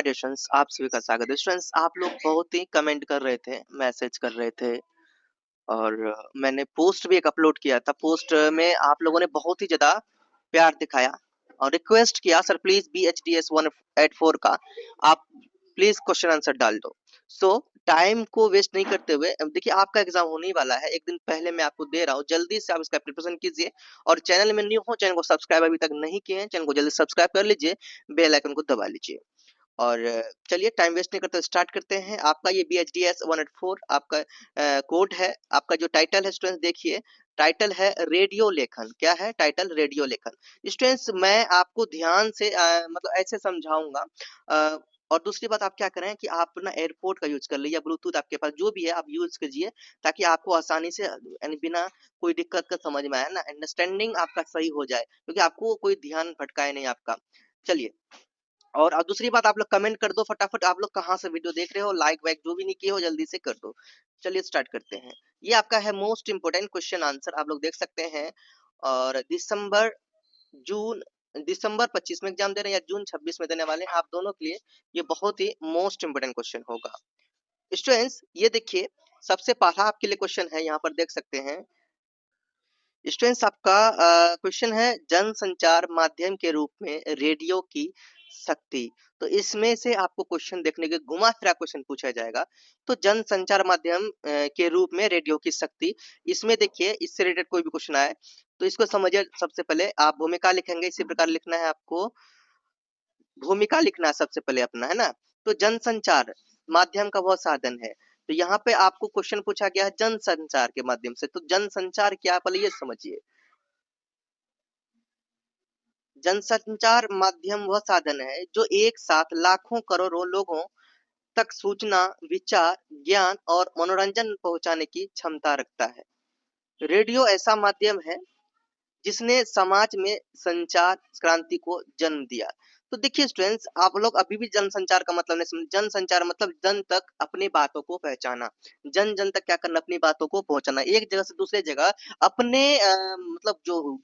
My dear students, आप सभी का स्वागत है। स्टूडेंट्स, आप लोग बहुत ही कमेंट कर रहे थे, मैसेज कर रहे थे और मैंने पोस्ट भी एक अपलोड किया था। पोस्ट में आप लोगों ने बहुत ही ज़्यादा प्यार दिखाया और रिक्वेस्ट किया, सर प्लीज़ BHDS 184 का आप प्लीज़ क्वेश्चन आंसर डाल दो। सो टाइम को वेस्ट नहीं करते हुए अब देखिए आपका एग्ज़ाम होने ही वाला है, 1 दिन पहले मैं आपको दे रहा हूँ, जल्दी से आप इसका प्रिपरेशन कीजिए और चैनल में न्यू हो, चैनल को सब्सक्राइब अभी तक नहीं किए हैं, चैनल को जल्दी सब्सक्राइब कर लीजिए, बेल आइकन को दबा लीजिए। और चलिए टाइम वेस्ट नहीं करते स्टार्ट करते हैं। आपका ये BHDS 184 आपका कोड है। आपका जो टाइटल है स्टूडेंट्स देखिए, टाइटल है रेडियो लेखन। क्या है टाइटल? रेडियो लेखन। स्टूडेंट्स मैं आपको ध्यान से मतलब ऐसे समझाऊंगा। और दूसरी बात आप क्या करें कि आप ना एयरपोर्ट का यूज कर लीजिए या ब्लूटूथ आपके पास जो भी है आप यूज कीजिए, ताकि आपको आसानी से यानी बिना कोई दिक्कत का समझ में आए ना, अंडरस्टैंडिंग आपका सही हो जाए, क्योंकि आपको कोई ध्यान भटकाए नहीं आपका। चलिए, और दूसरी बात आप लोग कमेंट कर दो फटाफट, आप लोग कहाँ से वीडियो देख रहे हो, लाइक वाइक जो भी नहीं किए हो जल्दी से कर दो। चलिए स्टार्ट करते हैं। ये आपका है मोस्ट इंपोर्टेंट क्वेश्चन आंसर, आप लोग देख सकते हैं। और जून दिसंबर 25 में एग्जाम दे रहे हैं या जून 26 में देने वाले हैं, आप दोनों के लिए ये बहुत ही मोस्ट इंपोर्टेंट क्वेश्चन होगा। स्टूडेंट्स ये देखिए, सबसे पहला आपके लिए क्वेश्चन है, यहाँ पर देख सकते हैं। स्टूडेंट्स आपका क्वेश्चन है जनसंचार माध्यम के रूप में रेडियो की शक्ति। तो इसमें से आपको क्वेश्चन देखने के घुमा फिरा क्वेश्चन पूछा जाएगा। तो जनसंचार माध्यम के रूप में रेडियो की शक्ति, इसमें देखिए इससे रिलेटेड कोई भी क्वेश्चन आए तो इसको समझिए। सबसे पहले आप भूमिका लिखेंगे, इसी प्रकार लिखना है आपको, भूमिका लिखना है सबसे पहले अपना, है ना। तो जनसंचार माध्यम का वह साधन है। तो यहाँ पे आपको क्वेश्चन पूछा गया है जनसंचार के माध्यम से, तो जनसंचार क्या है पहले ये समझिए। जनसंचार माध्यम वह साधन है जो एक साथ लाखों करोड़ों लोगों तक सूचना, विचार, ज्ञान और मनोरंजन पहुंचाने की क्षमता रखता है। रेडियो ऐसा माध्यम है जिसने समाज में संचार क्रांति को जन्म दिया। तो देखिए स्टूडेंट्स, आप लोग अभी भी जनसंचार का मतलब नहीं समझ। जनसंचार मतलब जन तक अपनी बातों को पहुंचाना, जन जन तक क्या करना, अपनी बातों को पहुंचाना, एक जगह से दूसरे जगह अपने मतलब जो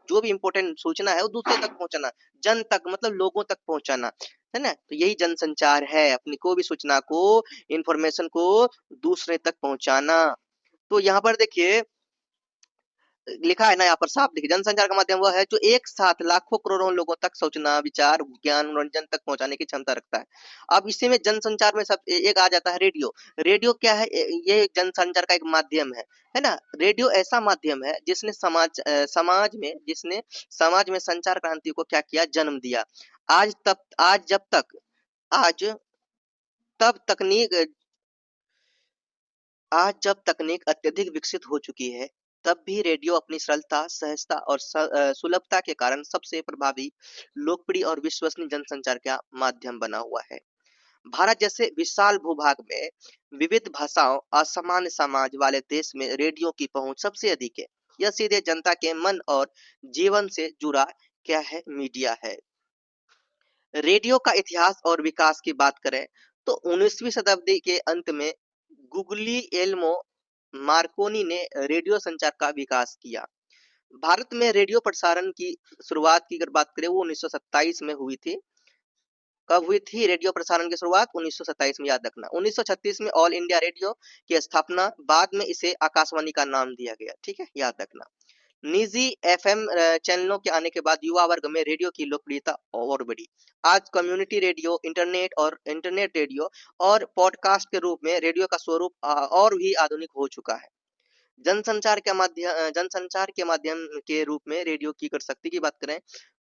जो भी इम्पोर्टेंट सूचना है वो दूसरे तक पहुंचाना, जन तक मतलब लोगों तक पहुंचाना, है ना। तो यही जनसंचार है, अपनी कोई भी सूचना को, इंफॉर्मेशन को दूसरे तक पहुंचाना। तो यहाँ पर देखिए लिखा है ना, यहाँ पर साफ देखिए, जनसंचार का माध्यम वह है जो एक साथ लाखों करोड़ों लोगों तक सूचना, विचार, ज्ञान, मनोरंजन तक पहुंचाने की क्षमता रखता है। अब इसी में जनसंचार में सब एक आ जाता है रेडियो। रेडियो क्या है? ये जनसंचार का एक माध्यम है ना। रेडियो ऐसा माध्यम है जिसने समाज में संचार क्रांति को क्या किया, जन्म दिया। आज तब तकनीक आज जब तकनीक अत्यधिक विकसित हो चुकी है, तब भी रेडियो अपनी सरलता, सहजता और सुलभता के कारण सबसे प्रभावी, लोकप्रिय और विश्वसनीय जनसंचार का माध्यम बना हुआ है। भारत जैसे विशाल भूभाग में विविध भाषाओं, असामान्य समाज वाले देश में रेडियो की पहुंच सबसे अधिक है। यह सीधे जनता के मन और जीवन से जुड़ा क्या है, मीडिया है। रेडियो का इतिहास और विकास की बात करें तो 19वीं शताब्दी के अंत में गुग्लिएल्मो मार्कोनी ने रेडियो संचार का विकास किया। भारत में रेडियो प्रसारण की शुरुआत की अगर बात करें वो 1927 में हुई थी। कब हुई थी रेडियो प्रसारण की शुरुआत? 1927 में, याद रखना। 1936 में ऑल इंडिया रेडियो की स्थापना, बाद में इसे आकाशवाणी का नाम दिया गया, ठीक है, याद रखना। निजी एफएम चैनलों के आने के बाद युवा वर्ग में रेडियो की लोकप्रियता और बढ़ी। आज कम्युनिटी रेडियो, इंटरनेट रेडियो और पॉडकास्ट के रूप में रेडियो का स्वरूप और भी आधुनिक हो चुका है। जनसंचार के माध्यम के रूप में रेडियो की कर शक्ति की बात करें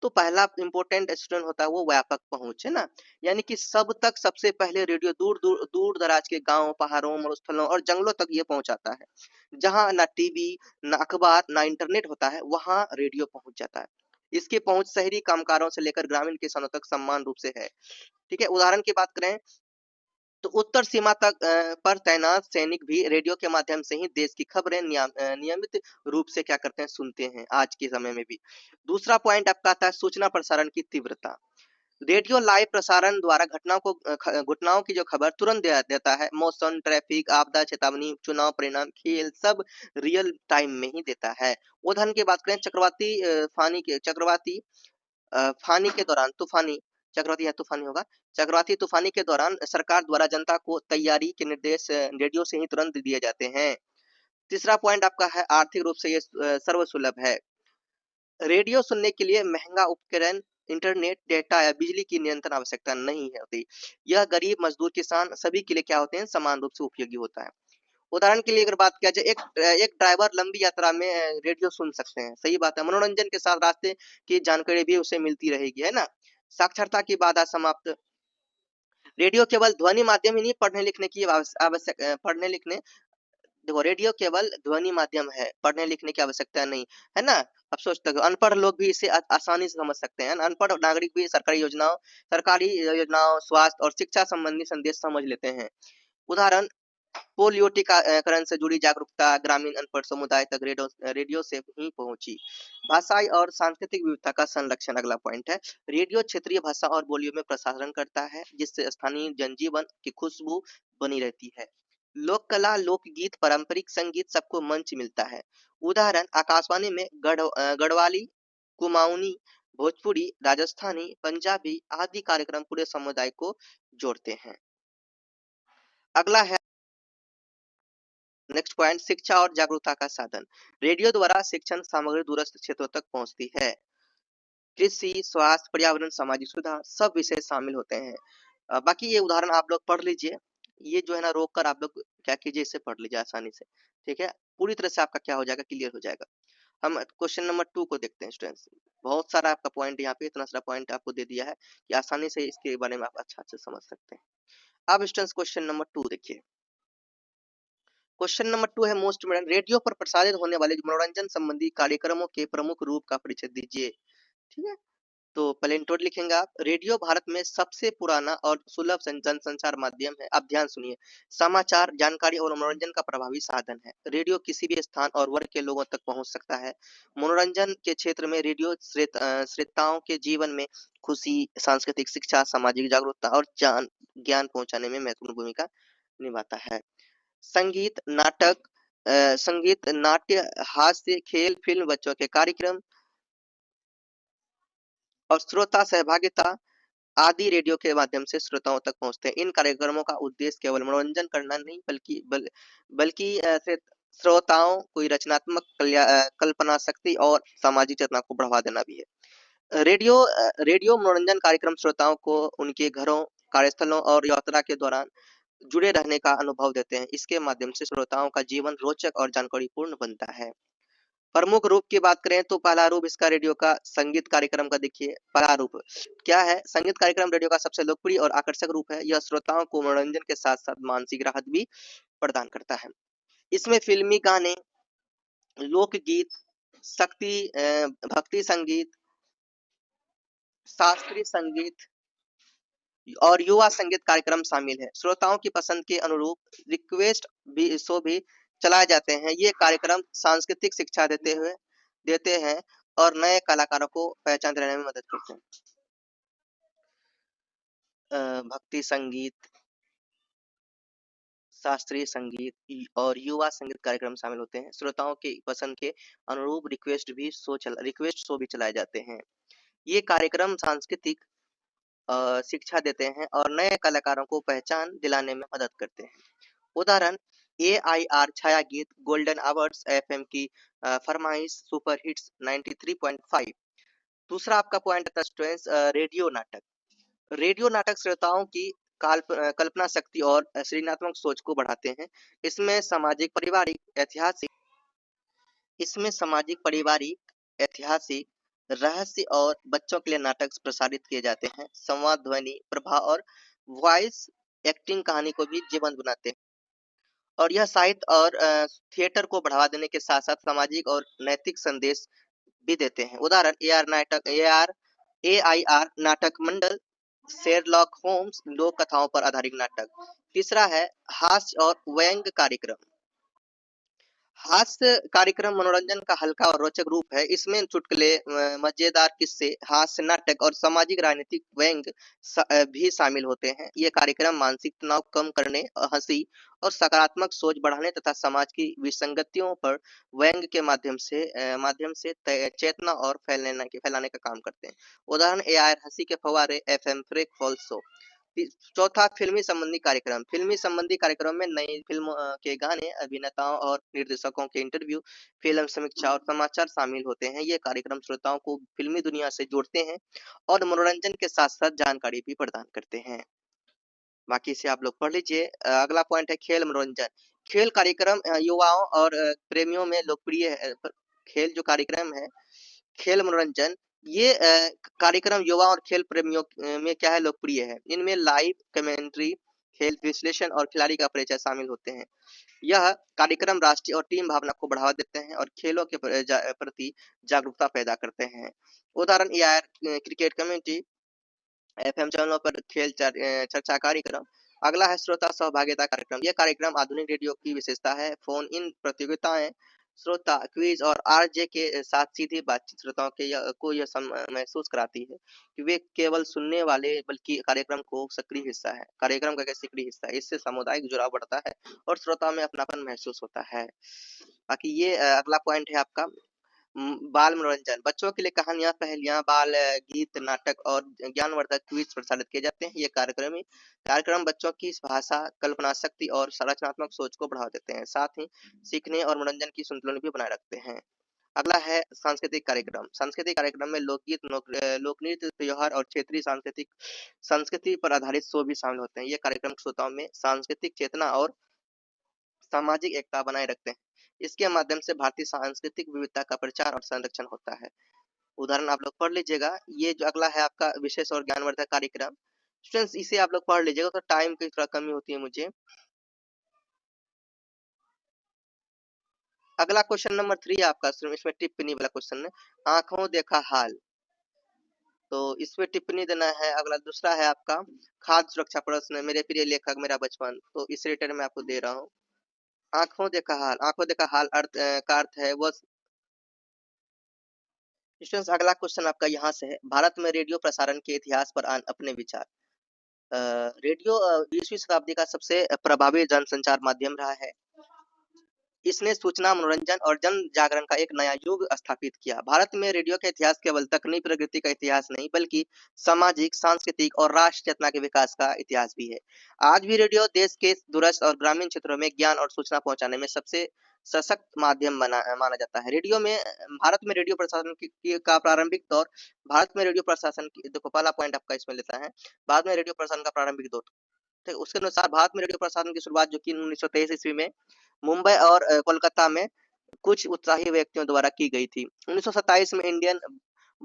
तो पहला इंपॉर्टेंट स्टूडेंट होता है वो व्यापक पहुंच, है ना। यानी कि सब तक सबसे पहले रेडियो दूर दूर दूर दराज के गांव, पहाड़ों, मरुस्थलों और जंगलों तक ये पहुंचाता है। जहां ना टीवी, ना अखबार, ना इंटरनेट होता है, वहां रेडियो पहुंच जाता है। इसकी पहुंच शहरी कामकारों से लेकर ग्रामीण किसानों तक समान रूप से है, ठीक है। उदाहरण की बात करें तो उत्तर सीमा तक पर तैनात सैनिक भी रेडियो के माध्यम से ही देश की खबरें नियमित रूप से क्या करते हैं, सुनते हैं, आज के समय में भी। दूसरा पॉइंट आपका आता है सूचना प्रसारण की तीव्रता। रेडियो लाइव प्रसारण द्वारा घटनाओं की जो खबर तुरंत देता है। मौसम, ट्रैफिक, आपदा चेतावनी, चुनाव परिणाम, खेल, सब रियल टाइम में ही देता है। उदाहरण की बात करें चक्रवाती फानी के दौरान, तूफानी चक्रवाती या तूफानी होगा। चक्रवाती तूफानी के दौरान सरकार द्वारा जनता को तैयारी के निर्देश रेडियो से ही तुरंत दिए जाते हैं। तीसरा पॉइंट आपका है आर्थिक रूप से ये सर्वसुलभ है। रेडियो सुनने के लिए महंगा उपकरण, इंटरनेट, डेटा या बिजली की निरंतर आवश्यकता नहीं है होती। यह गरीब, मजदूर, किसान सभी के लिए क्या होते हैं, समान रूप से उपयोगी होता है। उदाहरण के लिए अगर बात किया जाए, एक ड्राइवर लंबी यात्रा में रेडियो सुन सकते हैं, सही बात है। मनोरंजन के साथ रास्ते की जानकारी भी उसे मिलती रहेगी, है ना। साक्षरता की बाधा समाप्त। रेडियो केवल ध्वनि माध्यम ही नहीं, पढ़ने लिखने की आवश्यक पढ़ने लिखने देखो, रेडियो केवल ध्वनि माध्यम है, पढ़ने लिखने की आवश्यकता नहीं, है ना। अब सोचते हो अनपढ़ लोग भी इसे आसानी से समझ सकते हैं, अनपढ़ नागरिक भी सरकारी योजनाओं, स्वास्थ्य और शिक्षा संबंधी संदेश समझ लेते हैं। उदाहरण, पोलियो टीकाकरण से जुड़ी जागरूकता ग्रामीण अनपढ़ समुदाय तक रेडियो से ही पहुंची। भाषाई और सांस्कृतिक विविधता का संरक्षण अगला पॉइंट है। रेडियो क्षेत्रीय भाषा और बोलियों में प्रसारण करता है, जिससे स्थानीय जनजीवन की खुशबू बनी रहती है। लोक कला, लोकगीत, पारंपरिक संगीत सबको मंच मिलता है। उदाहरण, आकाशवाणी में गढ़वाली, कुमाऊनी, भोजपुरी, राजस्थानी, पंजाबी आदि कार्यक्रम पूरे समुदाय को जोड़ते हैं। अगला है नेक्स्ट पॉइंट, शिक्षा और जागरूकता का साधन। रेडियो द्वारा शिक्षण सामग्री दूरस्थ क्षेत्रों तक पहुंचती है। कृषि, स्वास्थ्य, पर्यावरण, सामाजिक सुधार सब विषय शामिल होते हैं। बाकी ये उदाहरण आप लोग पढ़ लीजिए, ये जो है ना रोक कर आप लोग क्या कीजिए, इसे पढ़ लीजिए आसानी से, ठीक है। पूरी तरह से आपका क्या हो जाएगा, क्लियर हो जाएगा। हम क्वेश्चन नंबर 2 को देखते हैं स्टूडेंट्स। बहुत सारा आपका पॉइंट यहाँ पे, इतना सारा पॉइंट आपको दे दिया है कि आसानी से इसके बारे में आप अच्छा से समझ सकते हैं। अब स्टूडेंट्स क्वेश्चन नंबर 2 देखिए। क्वेश्चन नंबर 2 है मोस्ट मॉडर्न। रेडियो पर प्रसारित होने वाले मनोरंजन संबंधी कार्यक्रमों के प्रमुख रूप का परिचय दीजिए, ठीक है। तो पहले इंट्रो लिखेंगे आप। रेडियो भारत में सबसे पुराना और सुलभ जनसंचार माध्यम है। अब ध्यान सुनिए, समाचार, जानकारी और मनोरंजन का प्रभावी साधन है। रेडियो किसी भी स्थान और वर्ग के लोगों तक पहुंच सकता है। मनोरंजन के क्षेत्र में रेडियो श्रोताओं के जीवन में खुशी, सांस्कृतिक शिक्षा, सामाजिक जागरूकता और ज्ञान पहुंचाने में महत्वपूर्ण भूमिका निभाता है। संगीत, नाट्य, हास्य, खेल, फिल्म, बच्चों के कार्यक्रम और श्रोता सहभागिता आदि रेडियो के माध्यम से श्रोताओं तक पहुंचते हैं। इन कार्यक्रमों का उद्देश्य केवल मनोरंजन करना नहीं, बल्कि श्रोताओं को रचनात्मक कल्पना शक्ति और सामाजिक चेतना को बढ़ावा देना भी है। रेडियो मनोरंजन कार्यक्रम श्रोताओं को उनके घरों, कार्यस्थलों और यात्रा के दौरान जुड़े रहने का अनुभव देते हैं। इसके माध्यम से श्रोताओं का जीवन रोचक और जानकारीपूर्ण बनता है। प्रमुख रूप की बात करें तो पहला रूप इसका रेडियो का संगीत कार्यक्रम का देखिए। पहला रूप क्या है, संगीत कार्यक्रम रेडियो का सबसे लोकप्रिय और आकर्षक रूप है। यह श्रोताओं को मनोरंजन के साथ साथ मानसिक राहत भी प्रदान करता है। इसमें फिल्मी गाने, लोकगीत, भक्ति संगीत, शास्त्रीय संगीत और युवा संगीत कार्यक्रम शामिल है। श्रोताओं की पसंद के अनुरूप रिक्वेस्ट भी शो भी चलाए जाते हैं। ये कार्यक्रम सांस्कृतिक शिक्षा देते हैं और नए कलाकारों को पहचान दिलाने में मदद करते हैं। भक्ति संगीत, शास्त्रीय संगीत और युवा संगीत कार्यक्रम शामिल होते हैं। श्रोताओं की पसंद के अनुरूप रिक्वेस्ट शो भी चलाए जाते हैं। ये कार्यक्रम सांस्कृतिक शिक्षा देते हैं और नए कलाकारों को पहचान दिलाने में मदद करते हैं। उदाहरण, AIR छाया गीत, गोल्डन आवर्स, FM की फरमाइश, सुपर हिट्स 93.5। दूसरा आपका पॉइंट था स्टूडेंट्स रेडियो नाटक। रेडियो नाटक श्रोताओं की कल्पना शक्ति और सृजनात्मक सोच को बढ़ाते हैं। इसमें सामाजिक, पारिवारिक, ऐतिहासिक, रहस्य और बच्चों के लिए नाटक प्रसारित किए जाते हैं। संवाद, ध्वनि प्रभाव और वॉइस एक्टिंग कहानी को भी जीवंत बनाते हैं और यह साहित्य और थिएटर को बढ़ावा देने के साथ साथ सामाजिक और नैतिक संदेश भी देते हैं। उदाहरण, AIR नाटक मंडल, शेरलॉक होम्स लोक कथाओं पर आधारित नाटक। तीसरा है हास्य और व्यंग्य कार्यक्रम। हास्य कार्यक्रम मनोरंजन का हल्का और रोचक रूप है। इसमें चुटकुले, मजेदार किस्से, हास्य नाटक और सामाजिक राजनीतिक व्यंग भी शामिल होते हैं। ये कार्यक्रम मानसिक तनाव कम करने, हंसी और सकारात्मक सोच बढ़ाने तथा समाज की विसंगतियों पर व्यंग के माध्यम से चेतना और फैलाने का काम करते हैं। उदाहरण ए आर हंसी के फवारे, एफ एम फ्रेक फॉल शो। चौथा, फिल्मी संबंधी कार्यक्रम। फिल्मी संबंधी कार्यक्रम में नई फिल्मों के गाने, अभिनेताओं और निर्देशकों के इंटरव्यू, फिल्म समीक्षा और समाचार शामिल होते हैं। ये कार्यक्रम श्रोताओं को फिल्मी दुनिया से जोड़ते हैं और मनोरंजन के साथ साथ जानकारी भी प्रदान करते हैं। बाकी इसे आप लोग पढ़ लीजिए। अगला पॉइंट है खेल मनोरंजन। खेल कार्यक्रम युवाओं और प्रेमियों में लोकप्रिय है। खेल जो कार्यक्रम है, खेल मनोरंजन, ये कार्यक्रम युवा और खेल प्रेमियों में क्या है, लोकप्रिय है। इनमें लाइव कमेंट्री, खेल विश्लेषण और खिलाड़ी का परिचय शामिल होते हैं। यह कार्यक्रम राष्ट्रीय और टीम भावना को बढ़ावा देते हैं और खेलों के प्रति जागरूकता पैदा करते हैं। उदाहरण यार क्रिकेट कमेंट्री, एफएम चैनलों पर खेल चर्चा कार्यक्रम। अगला है श्रोता सहभागिता कार्यक्रम। यह कार्यक्रम आधुनिक रेडियो की विशेषता है। फोन इन प्रतियोगिताएं, श्रोता क्विज और आरजे के साथ सीधी बातचीत श्रोताओं को यह महसूस कराती है कि वे केवल सुनने वाले बल्कि कार्यक्रम का एक सक्रिय हिस्सा है। इससे सामुदायिक जुड़ाव बढ़ता है और श्रोताओं में अपनापन महसूस होता है। बाकी ये अगला पॉइंट है आपका बाल मनोरंजन। बच्चों के लिए कहानियां, पहेलियां, बाल गीत, नाटक और ज्ञानवर्धक क्विज प्रसारित किए जाते हैं। ये कार्यक्रम बच्चों की भाषा, कल्पना शक्ति और रचनात्मक सोच को बढ़ावा देते हैं, साथ ही सीखने और मनोरंजन की संतुलन भी बनाए रखते हैं। अगला है सांस्कृतिक कार्यक्रम। सांस्कृतिक कार्यक्रम में लोकगीत, लोक नृत्य, त्योहार और क्षेत्रीय संस्कृति पर आधारित शो भी शामिल होते हैं। ये कार्यक्रम श्रोताओं में सांस्कृतिक चेतना और सामाजिक एकता बनाए रखते हैं। इसके माध्यम से भारतीय सांस्कृतिक विविधता का प्रचार और संरक्षण होता है। उदाहरण आप लोग पढ़ लीजिएगा। ये जो अगला है आपका विशेष और ज्ञानवर्धक कार्यक्रम। स्टूडेंट्स इसे आप लोग पढ़ लीजिएगा, तो टाइम की थोड़ा कमी होती है मुझे। अगला क्वेश्चन नंबर 3 आपका, इसमें टिप्पणी वाला क्वेश्चन है। आंखों देखा हाल, तो इसमें टिप्पणी देना है। अगला दूसरा है आपका खाद्य सुरक्षा प्रश्न, मेरे प्रिय लेखक मेरा बचपन, तो इस रिलेटेड में आपको दे रहा हूँ। आंखों देखा हाल का अर्थ है वो। स्टूडेंट्स अगला क्वेश्चन आपका यहाँ से है। भारत में रेडियो प्रसारण के इतिहास पर अपने विचार। रेडियो 20वीं शताब्दी का सबसे प्रभावी जनसंचार माध्यम रहा है। इसने सूचना, मनोरंजन और जन जागरण का एक नया युग स्थापित किया। भारत में रेडियो का इतिहास केवल तकनीकी प्रगति का इतिहास नहीं, बल्कि सामाजिक, सांस्कृतिक और राष्ट्र चेतना के विकास का इतिहास भी है। आज भी रेडियो देश के दूरस्थ और ग्रामीण क्षेत्रों में ज्ञान और सूचना पहुंचाने में सबसे सशक्त माध्यम माना जाता है। भारत में रेडियो प्रसारण का प्रारंभिक दौर। देखो पहला पॉइंट आपका इसमें लेता है। भारत में रेडियो प्रसारण का प्रारंभिक दौर। तो उसके अनुसार भारत में रेडियो प्रसारण की शुरुआत जो कि 1923 ईस्वी में मुंबई और कोलकाता में कुछ उत्साही व्यक्तियों द्वारा की गई थी। 1927 में इंडियन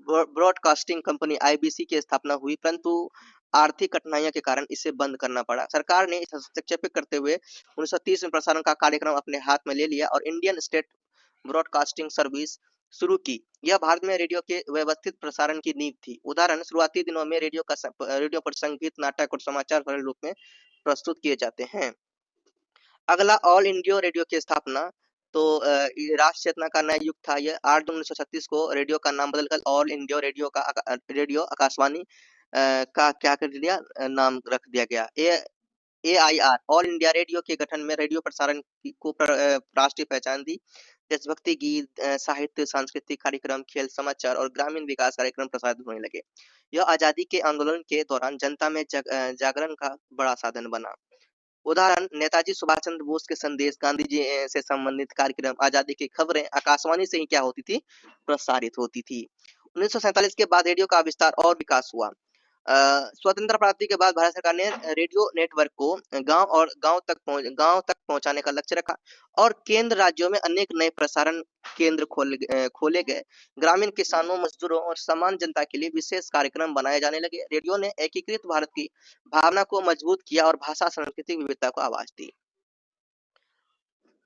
ब्रॉडकास्टिंग कंपनी आईबीसी की स्थापना हुई, परंतु आर्थिक कठिनाइयों के कारण इसे बंद करना पड़ा। सरकार ने इसे हस्तक्षेप करते हुए 1930 में प्रसारण का कार्यक्रम अपने हाथ में ले लिया और इंडियन स्टेट ब्रॉडकास्टिंग सर्विस शुरू की। यह भारत में रेडियो के व्यवस्थित प्रसारण की नींव थी। उदाहरण, शुरुआती दिनों में रेडियो पर संगीत, नाटक और समाचार सरल रूप में प्रस्तुत किए जाते हैं। अगला ऑल इंडिया रेडियो की स्थापना। तो ये राष्ट्र चेतना का नया युग था। ये 8 जून 1936 को रेडियो का नाम बदलकर ऑल इंडिया रेडियो आकाशवाणी का क्या कर दिया, नाम रख दिया गया। AIR ऑल इंडिया रेडियो के गठन में रेडियो प्रसारण को राष्ट्रीय पहचान दी। देशभक्ति गीत, साहित्य, सांस्कृतिक कार्यक्रम, खेल, समाचार और ग्रामीण विकास कार्यक्रम प्रसारित होने लगे। यह आजादी के आंदोलन के दौरान जनता में जागरण का बड़ा साधन बना। उदाहरण, नेताजी सुभाष चंद्र बोस के संदेश, गांधी जी से संबंधित कार्यक्रम, आजादी की खबरें आकाशवाणी से ही क्या होती थी, प्रसारित होती थी। 1947 के बाद रेडियो का विस्तार और विकास हुआ। स्वतंत्र प्राप्ति के बाद भारत सरकार ने रेडियो नेटवर्क को गांव तक पहुंचाने का लक्ष्य रखा और केंद्र राज्यों में अनेक नए प्रसारण केंद्र खोले गए। ग्रामीण किसानों, मजदूरों और सामान्य जनता के लिए विशेष कार्यक्रम बनाए जाने लगे। रेडियो ने एकीकृत भारत की भावना को मजबूत किया और भाषा, सांस्कृतिक विविधता को आवाज दी।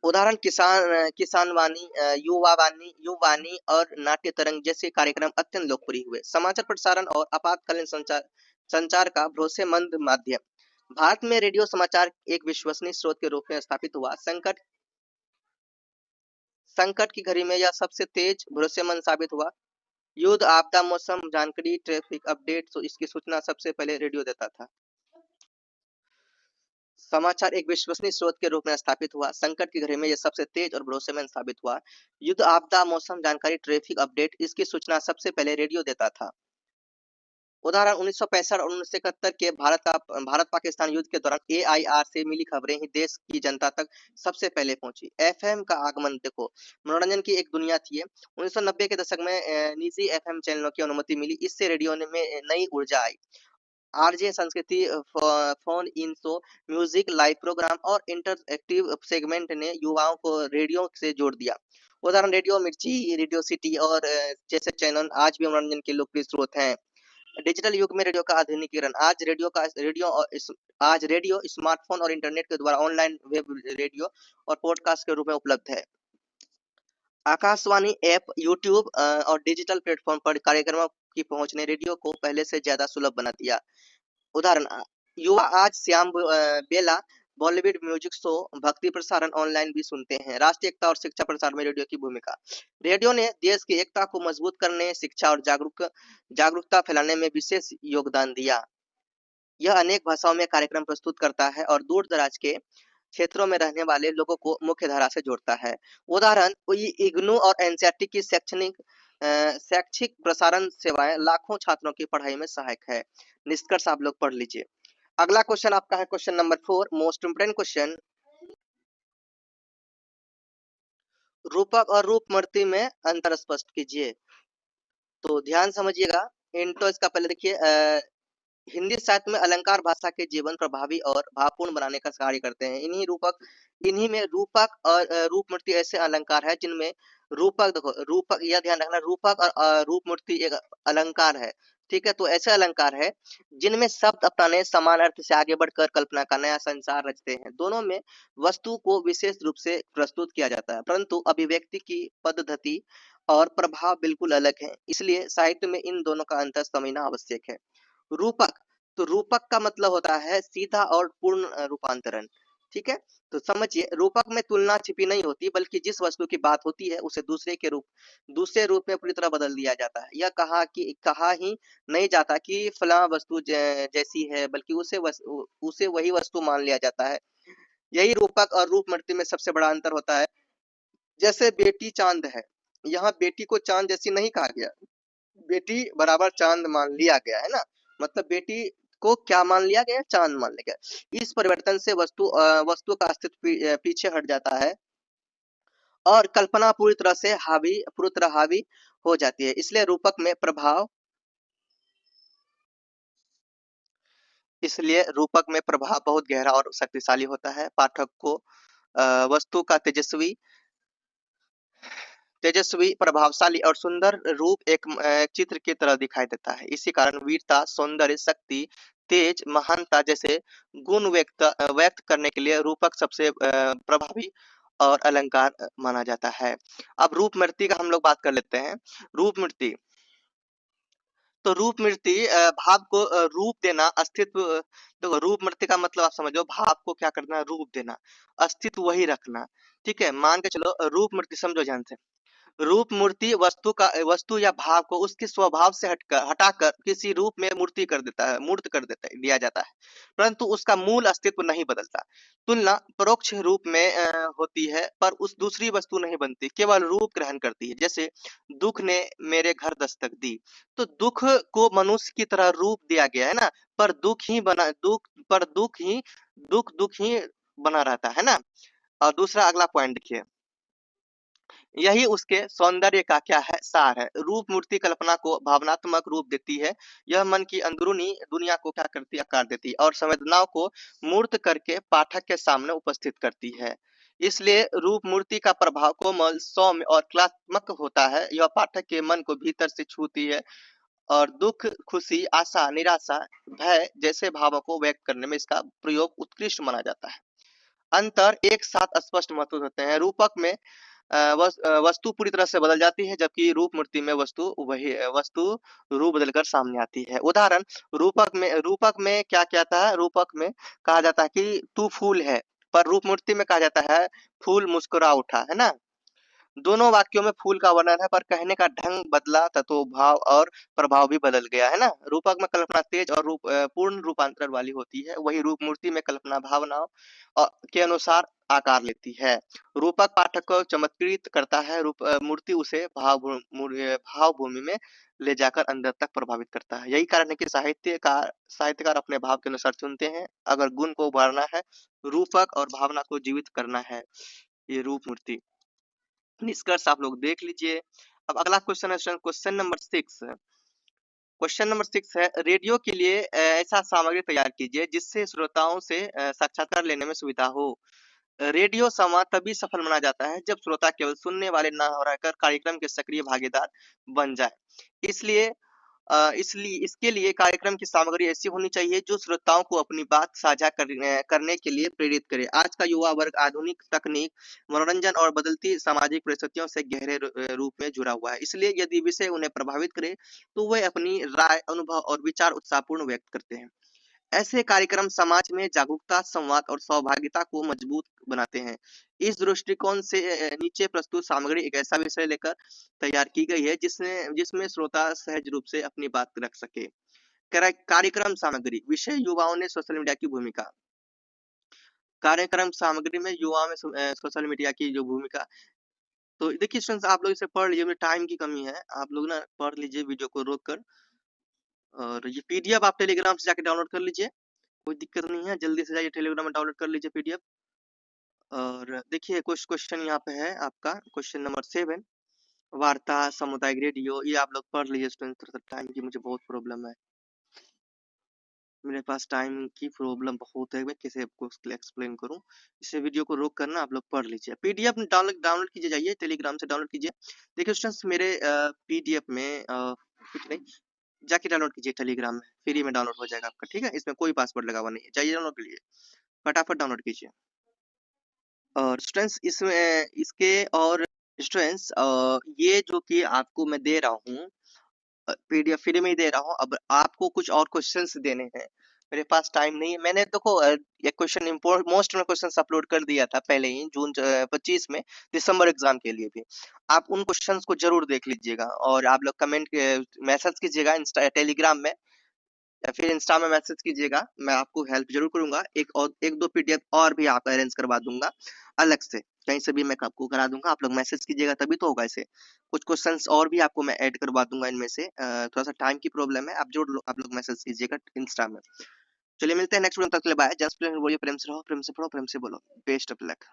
उदाहरण, किसान वाणी, युवावाणी और नाट्य तरंग जैसे कार्यक्रम अत्यंत लोकप्रिय हुए। समाचार प्रसारण और आपातकालीन संचार का भरोसेमंद माध्यम। भारत में रेडियो समाचार एक विश्वसनीय स्रोत के रूप में स्थापित हुआ। संकट संकट की घड़ी में यह सबसे तेज भरोसेमंद साबित हुआ। युद्ध, आपदा, मौसम जानकारी, ट्रैफिक अपडेट, तो इसकी सूचना सबसे पहले रेडियो देता था। समाचार एक विश्वसनीय स्रोत के रूप में स्थापित हुआ। संकट की घड़ी में यह सबसे तेज और भरोसेमंद साबित हुआ। युद्ध, आपदा, मौसम जानकारी, ट्रैफिक अपडेट, इसकी सूचना सबसे पहले रेडियो देता था। उदाहरण 1965 और 1971 के भारत पाकिस्तान युद्ध के दौरान एआईआर से मिली खबरें ही देश की जनता तक सबसे पहले पहुंची। एफएम का आगमन देखो, मनोरंजन की एक दुनिया थी। 1990 के दशक में निजी एफएम चैनलों की अनुमति मिली। इससे रेडियो में नई ऊर्जा आई। RJ Sanskriti, phone in show, music, live program और इंटरएक्टिव सेगमेंट ने युवाओं को रेडियो से जोड़ दिया। उदाहरण रेडियो मिर्ची, रेडियो सिटी और जैसे चैनल आज भी मनोरंजन के लोकप्रिय स्रोत हैं। डिजिटल युग में रेडियो का आधुनिकीकरण, आज रेडियो स्मार्टफोन और इंटरनेट के द्वारा ऑनलाइन वेब रेडियो और पॉडकास्ट के रूप में उपलब्ध है। आकाशवाणी ऐप, यूट्यूब और डिजिटल प्लेटफॉर्म पर कार्यक्रमों की पहुंच ने रेडियो को पहले से ज्यादा सुलभ बना दिया। उदाहरण युवा आज श्याम बेला, बॉलीवुड म्यूजिक शो, भक्ति प्रसारण ऑनलाइन भी सुनते हैं। राष्ट्रीय एकता और शिक्षा प्रसार में रेडियो की भूमिका। रेडियो ने देश की एकता को मजबूत करने, शिक्षा और जागरूकता फैलाने में विशेष योगदान दिया। यह अनेक भाषाओं में कार्यक्रम प्रस्तुत करता है और दूर दराज के क्षेत्रों में रहने वाले लोगों को मुख्य धारा से जोड़ता है। उदाहरण इग्नू और एनसीईआरटी की शैक्षिक प्रसारण सेवाएं लाखों छात्रों की पढ़ाई में सहायक है। निष्कर्ष आप लोग पढ़ लीजिए। अगला क्वेश्चन आपका है question number 4, most important question. रूपक और रूपमूर्ति में अंतर स्पष्ट कीजिए। तो ध्यान समझिएगा। इंट्रो इसका पहले देखिए। हिंदी साहित्य में अलंकार भाषा के जीवन प्रभावी और भावपूर्ण बनाने का कार्य करते हैं। इन्हीं में रूपक और रूपमूर्ति ऐसे अलंकार है जिनमें रूपक, देखो रूपक, यह ध्यान रखना, रूपक और रूपमूर्ति एक अलंकार है। ठीक है, तो ऐसे अलंकार है जिनमें शब्द अपने समान अर्थ से आगे बढ़कर कल्पना का नया संसार रचते हैं। दोनों में वस्तु को विशेष रूप से प्रस्तुत किया जाता है, परंतु अभिव्यक्ति की पद्धति और प्रभाव बिल्कुल अलग है। इसलिए साहित्य में इन दोनों का अंतर समझना आवश्यक है। रूपक, तो रूपक का मतलब होता है सीधा और पूर्ण रूपांतरण। ठीक है, तो समझिए, रूपक में तुलना छिपी नहीं होती, बल्कि जिस वस्तु की बात होती है उसे दूसरे रूप में पूरी तरह बदल दिया जाता है। यह कहा ही नहीं जाता कि फलां वस्तु जैसी है, बल्कि उसे वही वस्तु मान लिया जाता है। यही रूपक और रूपमूर्ति में सबसे बड़ा अंतर होता है। जैसे बेटी चांद है, यहाँ बेटी को चांद जैसी नहीं कहा गया, बेटी बराबर चांद मान लिया गया है ना। मतलब बेटी को क्या मान लिया गया? चांद मान लिया गया। इस परिवर्तन से वस्तु का अस्तित्व पीछे हट जाता है और कल्पना पूरी तरह हावी हो जाती है। इसलिए रूपक में प्रभाव बहुत गहरा और शक्तिशाली होता है। पाठक को वस्तु का तेजस्वी, प्रभावशाली और सुंदर रूप एक चित्र की तरह दिखाई देता है। इसी कारण वीरता, सौंदर्य, शक्ति, तेज, महानता जैसे गुण व्यक्त करने के लिए रूपक सबसे प्रभावी और अलंकार माना जाता है। अब रूपमूर्ति का हम लोग बात कर लेते हैं। रूपमूर्ति, तो रूपमूर्ति भाव को रूप देना, अस्तित्व। तो रूपमूर्ति का मतलब आप समझो, भाव को क्या करना? रूप देना, अस्तित्व वही रखना। ठीक है, मान के चलो रूपमूर्ति, समझो ध्यान से। रूप मूर्ति वस्तु या भाव को उसके स्वभाव से हटाकर किसी रूप में मूर्त कर देता है, दिया जाता है, परंतु उसका मूल अस्तित्व नहीं बदलता। तुलना परोक्ष रूप में होती है, पर उस दूसरी वस्तु नहीं बनती, केवल रूप ग्रहण करती है। जैसे दुख ने मेरे घर दस्तक दी, तो दुख को मनुष्य की तरह रूप दिया गया है ना, पर दुख ही बना रहता है ना। और दूसरा अगला पॉइंट देखिए, यही उसके सौंदर्य का क्या है? सार है। रूप मूर्ति कल्पना को भावनात्मक रूप देती है। यह मन की अंदरूनी दुनिया को क्या करती है? आकार देती है और संवेदनाओं को मूर्त करके पाठक के सामने उपस्थित करती है। इसलिए रूप मूर्ति का प्रभाव कोमल, सौम्य और कलात्मक होता है। यह पाठक के मन को भीतर से छूती है और दुख, खुशी, आशा, निराशा, भय जैसे भावों को व्यक्त करने में इसका प्रयोग उत्कृष्ट माना जाता है। अंतर एक साथ स्पष्ट महसूस होते हैं। रूपक में वस्तु पूरी तरह से बदल जाती है, जबकि रूप मूर्ति में वस्तु रूप बदलकर सामने आती है। उदाहरण, रूपक में क्या कहता है? रूपक में कहा जाता है कि तू फूल है, पर रूप मूर्ति में कहा जाता है फूल मुस्कुरा उठा, है ना। दोनों वाक्यों में फूल का वर्णन है, पर कहने का ढंग बदला, तत्वभाव और प्रभाव भी बदल गया, है ना? रूपक में कल्पना तेज और पूर्ण रूपांतरण वाली होती है, वही रूप मूर्ति में कल्पना भावनाओं के अनुसार आकार लेती है। रूपक पाठक को चमत्कृत करता है, मूर्ति उसे भाव भूमि में ले जाकर अंदर तक प्रभावित करता है। यही कारण है कि साहित्यकार अपने भाव के अनुसार चुनते हैं। अगर गुण को उभारना है, रूपक और भावना को जीवित करना है, ये रूप मूर्ति। निष्कर्ष आप लोग देख लीजिए। अब अगला क्वेश्चन है क्वेश्चन नंबर 6। क्वेश्चन नंबर 6 है, रेडियो के लिए ऐसा सामग्री तैयार कीजिए जिससे श्रोताओं से साक्षात्कार लेने में सुविधा हो। रेडियो संवाद तभी सफल माना जाता है जब श्रोता केवल सुनने वाले न हो रहकर कार्यक्रम के सक्रिय भागीदार बन जाए। इसलिए इसलिए इसके लिए कार्यक्रम की सामग्री ऐसी होनी चाहिए जो श्रोताओं को अपनी बात साझा करने के लिए प्रेरित करे। आज का युवा वर्ग आधुनिक तकनीक, मनोरंजन और बदलती सामाजिक परिस्थितियों से गहरे रूप में जुड़ा हुआ है। इसलिए यदि विषय उन्हें प्रभावित करे, तो वे अपनी राय, अनुभव और विचार उत्साहपूर्ण व्यक्त करते हैं। ऐसे कार्यक्रम समाज में जागरूकता, संवाद और सहभागिता को मजबूत बनाते हैं। इस दृष्टिकोण से नीचे प्रस्तुत सामग्री एक ऐसा विषय लेकर तैयार की गई है जिसमें श्रोता सहज रूप से अपनी बात रख सके। कार्यक्रम सामग्री, विषय युवाओं ने सोशल मीडिया की भूमिका। कार्यक्रम सामग्री में युवाओं में सोशल मीडिया की जो भूमिका, तो देखिए स्टूडेंट्स, आप लोग इसे पढ़ लीजिए, मुझे टाइम की कमी है, आप लोग ना पढ़ लीजिए वीडियो को रोक कर। और ये पीडीएफ आप टेलीग्राम से जाके डाउनलोड कर लीजिए, कोई दिक्कत नहीं है, जल्दी से जाइए टेलीग्राम में डाउनलोड कर लीजिए पीडीएफ। और देखिए कुछ क्वेश्चन यहाँ पे है आपका, क्वेश्चन नंबर 7, वार्ता सामुदायिक रेडियो, ये आप लोग पढ़ लीजिए स्टूडेंट। टाइम की मुझे बहुत प्रॉब्लम है, मेरे पास टाइम की प्रॉब्लम बहुत है, मैं कैसे आपको एक्सप्लेन करूं। इसे वीडियो को रोक करना आप लोग पढ़ लीजिए, पीडीएफ डाउनलोड कीजिए, जाइए टेलीग्राम से डाउनलोड कीजिए। देखिए स्टूडेंट्स, मेरे पीडीएफ में कुछ नहीं, जाके डाउनलोड कीजिए टेलीग्राम में, फ्री में डाउनलोड हो जाएगा आपका, ठीक है? इसमें कोई पासवर्ड लगा हुआ नहीं है, जाइए डाउनलोड कीजिए, फटाफट डाउनलोड कीजिए। और स्टूडेंट्स इसमें इसके और स्टूडेंट्स ये जो कि आपको मैं दे रहा हूँ, पीडीएफ फ्री में ही दे रहा हूँ। अब आपको कुछ और क्वेश्चंस देने हैं, मेरे पास टाइम नहीं है। मैंने देखो ये क्वेश्चन मोस्ट में क्वेश्चंस अपलोड कर दिया था पहले ही, जून 25 में, दिसंबर एग्जाम के लिए भी। आप उन क्वेश्चंस को जरूर देख लीजिएगा, और आप लोग कमेंट मैसेज कीजिएगा टेलीग्राम में, या फिर इंस्टा में मैसेज कीजिएगा, मैं आपको हेल्प जरूर करूंगा। एक दो पीडीएफ और भी आप अरेंज करवा दूंगा अलग से, कहीं से भी मैं आपको करा दूंगा। आप लोग मैसेज कीजिएगा तभी तो होगा। ऐसे कुछ क्वेश्चंस और भी आपको मैं ऐड करवा दूंगा इनमें से, थोड़ा सा टाइम की प्रॉब्लम है, आप लोग मैसेज कीजिएगा इंस्टा में। चलिए मिलते हैं नेक्स्ट वीडियो, तक के लिए बाय। जस्ट बोलिए, प्रेम से रहो, प्रेम से पढ़ो, प्रेम से बोलो। Best of luck.